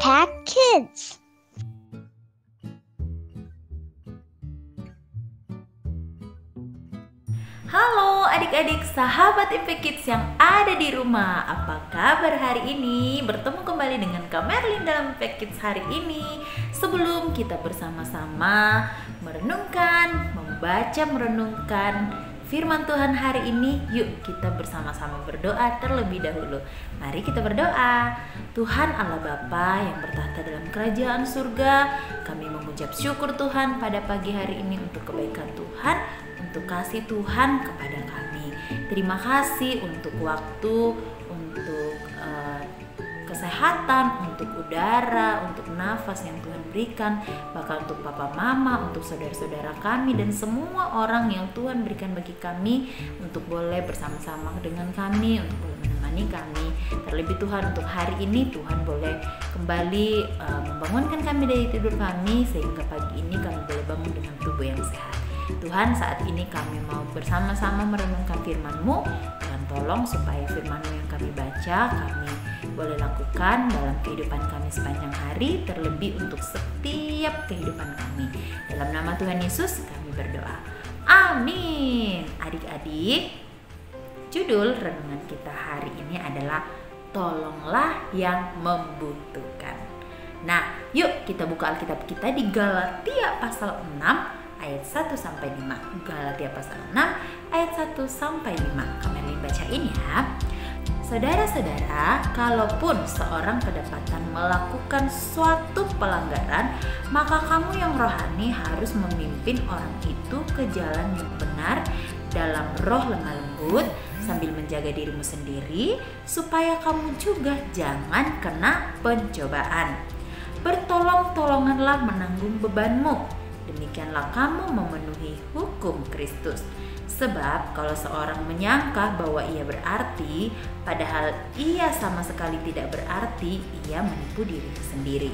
Impact Kids. Halo adik-adik sahabat Impact Kids yang ada di rumah. Apa kabar hari ini? Bertemu kembali dengan Kak Merlin dalam Impact Kids hari ini. Sebelum kita bersama-sama merenungkan firman Tuhan hari ini, yuk kita bersama-sama berdoa terlebih dahulu. Mari kita berdoa. Tuhan Allah Bapa yang bertahta dalam kerajaan surga, kami mengucap syukur Tuhan pada pagi hari ini untuk kebaikan Tuhan, untuk kasih Tuhan kepada kami. Terima kasih untuk waktu, untuk kesehatan, untuk udara, untuk nafas yang Tuhan berikan, bahkan untuk papa mama, untuk saudara-saudara kami dan semua orang yang Tuhan berikan bagi kami untuk boleh bersama-sama dengan kami, untuk boleh menemani kami. Terlebih Tuhan untuk hari ini Tuhan boleh kembali membangunkan kami dari tidur kami sehingga pagi ini kami boleh bangun dengan tubuh yang sehat. Tuhan, saat ini kami mau bersama-sama merenungkan firman-Mu. Tuhan tolong supaya firman-Mu yang kami baca, kami boleh lakukan dalam kehidupan kami sepanjang hari, terlebih untuk setiap kehidupan kami. Dalam nama Tuhan Yesus kami berdoa. Amin. Adik-adik, judul renungan kita hari ini adalah Tolonglah yang membutuhkan. Nah, yuk kita buka Alkitab kita di Galatia pasal 6 ayat 1 sampai 5. Galatia pasal 6 ayat 1 sampai 5. Kami bacain ya. Saudara-saudara, kalaupun seorang kedapatan melakukan suatu pelanggaran, maka kamu yang rohani harus memimpin orang itu ke jalan yang benar dalam roh lemah lembut, sambil menjaga dirimu sendiri, supaya kamu juga jangan kena pencobaan. Bertolong-tolonganlah menanggung bebanmu, demikianlah kamu memenuhi hukum Kristus. Sebab kalau seorang menyangka bahwa ia berarti, padahal ia sama sekali tidak berarti, ia menipu dirinya sendiri.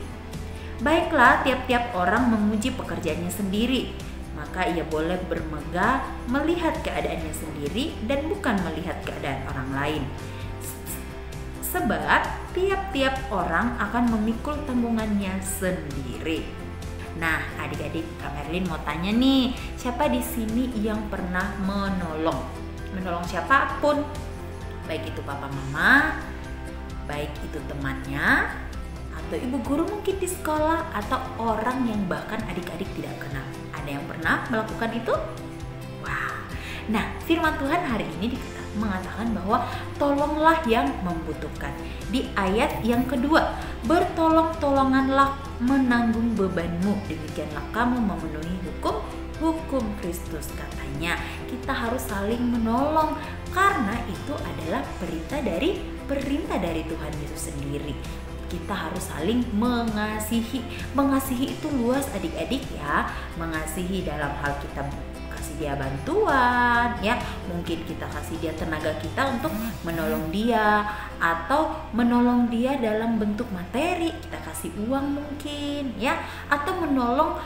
Baiklah, tiap-tiap orang menguji pekerjaannya sendiri, maka ia boleh bermegah melihat keadaannya sendiri dan bukan melihat keadaan orang lain. Sebab tiap-tiap orang akan memikul tanggungannya sendiri. Nah, adik-adik, Kak Merlin mau tanya nih, siapa di sini yang pernah menolong siapapun, baik itu papa mama, baik itu temannya, atau ibu guru mungkin di sekolah, atau orang yang bahkan adik-adik tidak kenal. Ada yang pernah melakukan itu? Wah. Nah, firman Tuhan hari ini mengatakan bahwa tolonglah yang membutuhkan. Di ayat yang kedua, bertolong-tolonganlah menanggung bebanmu, demikianlah kamu memenuhi hukum Kristus. Katanya kita harus saling menolong karena itu adalah perintah dari Tuhan Yesus sendiri. Kita harus saling mengasihi. Mengasihi itu luas adik-adik ya. Mengasihi dalam hal kita kasih dia bantuan ya, mungkin kita kasih dia tenaga kita untuk menolong dia, atau menolong dia dalam bentuk materi, kita kasih uang mungkin ya, atau menolong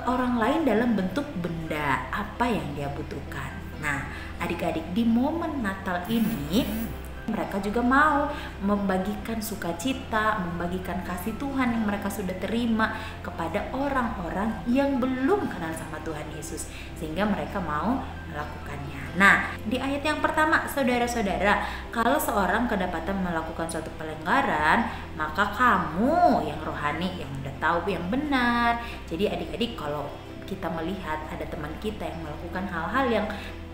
orang lain dalam bentuk benda apa yang dia butuhkan. Nah, adik-adik, di momen Natal ini mereka juga mau membagikan sukacita, membagikan kasih Tuhan yang mereka sudah terima kepada orang-orang yang belum kenal sama Tuhan Yesus, sehingga mereka mau melakukannya. Nah, di ayat yang pertama, saudara-saudara, kalau seorang kedapatan melakukan suatu pelanggaran, maka kamu yang rohani yang udah tahu yang benar. Jadi adik-adik, kalau kita melihat ada teman kita yang melakukan hal-hal yang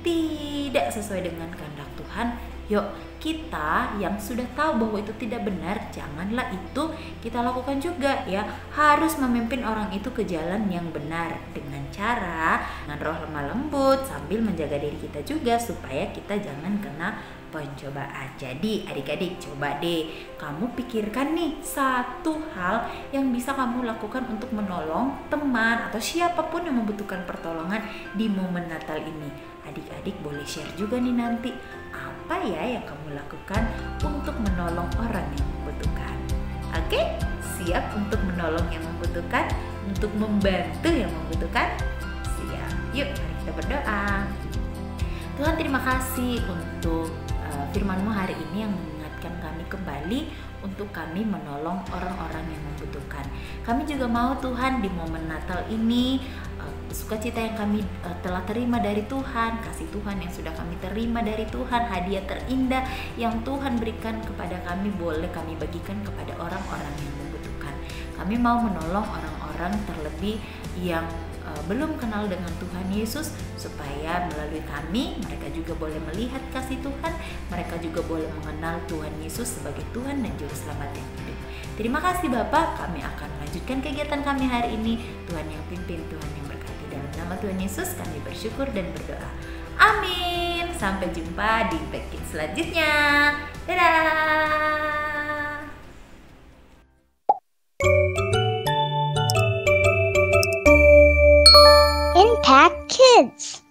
tidak sesuai dengan kehendak Tuhan, yuk kita yang sudah tahu bahwa itu tidak benar, janganlah itu kita lakukan juga ya. Harus memimpin orang itu ke jalan yang benar dengan cara dengan roh lemah lembut, sambil menjaga diri kita juga supaya kita jangan kena pencobaan. Jadi adik-adik, coba deh kamu pikirkan nih satu hal yang bisa kamu lakukan untuk menolong teman atau siapapun yang membutuhkan pertolongan di momen Natal ini. Adik-adik boleh share juga nih nanti apa ya yang kamu lakukan untuk menolong orang yang membutuhkan. Oke, siap untuk menolong yang membutuhkan, untuk membantu yang membutuhkan? Siap. Yuk, mari kita berdoa. Tuhan, terima kasih untuk firman-Mu hari ini yang mengingatkan kami kembali untuk kami menolong orang-orang yang membutuhkan. Kami juga mau Tuhan di momen Natal ini sukacita yang kami telah terima dari Tuhan, kasih Tuhan yang sudah kami terima dari Tuhan, hadiah terindah yang Tuhan berikan kepada kami boleh kami bagikan kepada orang-orang yang membutuhkan. Kami mau menolong orang-orang terlebih yang belum kenal dengan Tuhan Yesus, supaya melalui kami mereka juga boleh melihat kasih Tuhan, mereka juga boleh mengenal Tuhan Yesus sebagai Tuhan dan Juru Selamat yang hidup. Terima kasih Bapak, kami akan melanjutkan kegiatan kami hari ini. Tuhan yang pimpin, Tuhan yang berkati. Dalam nama Tuhan Yesus kami bersyukur dan berdoa. Amin. Sampai jumpa di Back Kids selanjutnya. Dadah. Impact Kids.